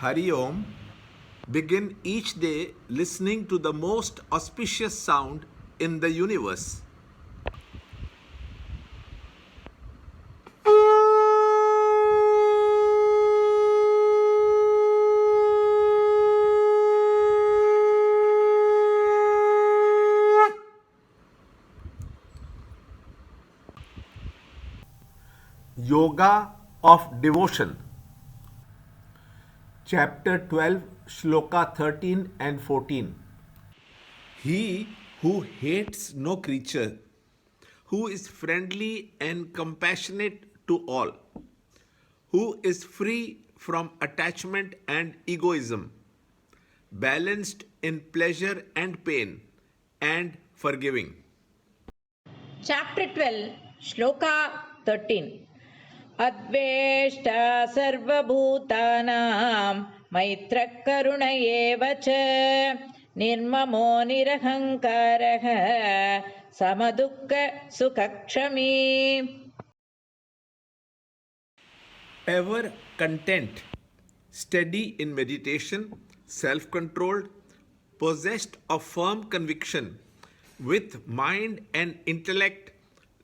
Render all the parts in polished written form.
Hari Om. Begin each day listening to the most auspicious sound in the universe. Yoga of Devotion. Chapter 12, Shloka 13 and 14. He who hates no creature, who is friendly and compassionate to all, who is free from attachment and egoism, balanced in pleasure and pain, and forgiving. Chapter 12, Shloka 13. अद्वेष्टा सर्वभूतानां मैत्रः करुण एव च निर्ममो निरहङ्कारः समदुःख सुखक्षमी. Ever content, steady in meditation, self-controlled, possessed of firm conviction, with mind and intellect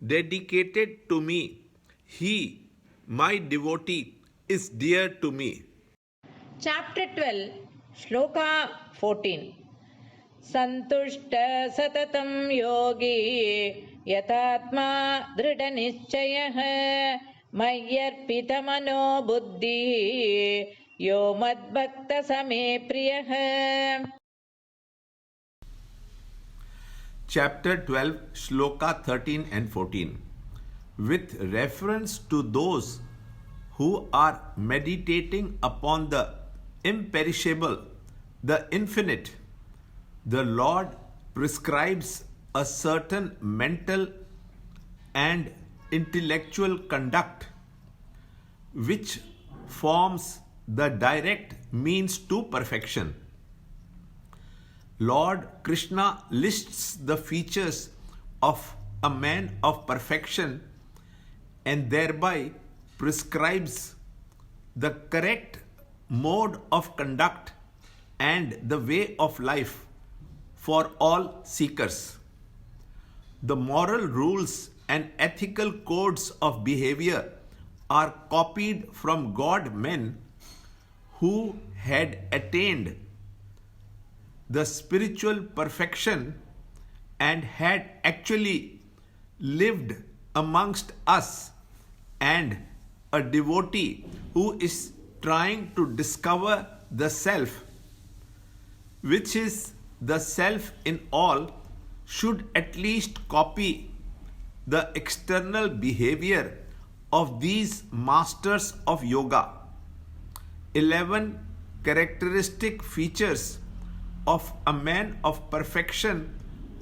dedicated to me, he, my devotee, is dear to me. Chapter 12, Shloka 14. सन्तुष्ट सततं योगी यतात्मा दृढनिश्चयः मय्यर्पितमनो बुद्धिः यो मद्भक्तसमे प्रियः. Chapter 12, Shloka 13 and 14. With reference to those who are meditating upon the imperishable, the infinite, the Lord prescribes a certain mental and intellectual conduct which forms the direct means to perfection. Lord Krishna lists the features of a man of perfection and thereby prescribes the correct mode of conduct and the way of life for all seekers. The moral rules and ethical codes of behavior are copied from God men who had attained the spiritual perfection and had actually lived amongst us, and a devotee who is trying to discover the self, which is the self in all, should at least copy the external behavior of these masters of yoga. 11 characteristic features of a man of perfection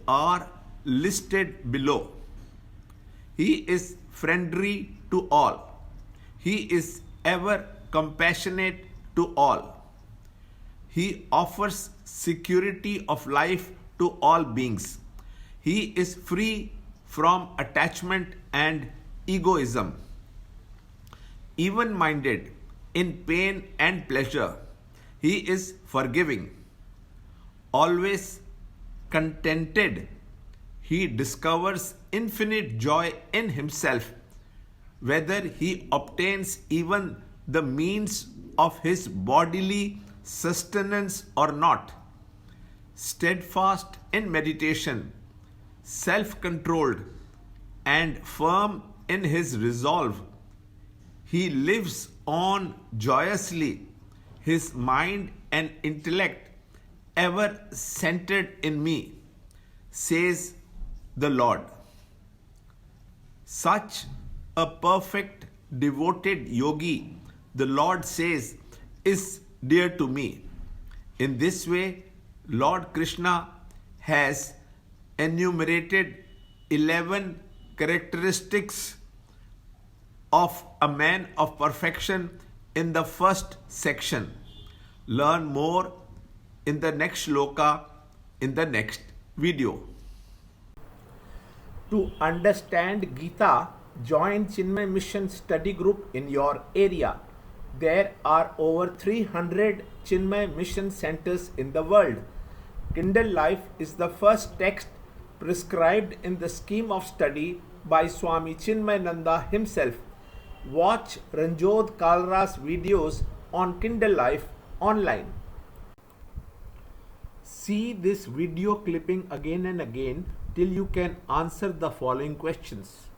are listed below. He is friendly to all. He is ever compassionate to all. He offers security of life to all beings. He is free from attachment and egoism. Even-minded in pain and pleasure. He is forgiving. Always contented, he discovers infinite joy in himself, whether he obtains even the means of his bodily sustenance or not. Steadfast in meditation, self-controlled, and firm in his resolve, he lives on joyously, his mind and intellect ever centered in me, says the Lord. Such a perfect devoted yogi, the Lord says, is dear to me. In this way, Lord Krishna has enumerated 11 characteristics of a man of perfection in the first section. Learn more in the next shloka in the next video. To understand Gita, join Chinmaya Mission study group in your area. There are over 300 Chinmaya mission centers in the world. Kindle Life is the first text prescribed in the scheme of study by Swami Chinmayananda himself. Watch Ranjod Kalra's videos on Kindle Life online. See this video clipping again and again till you can answer the following questions.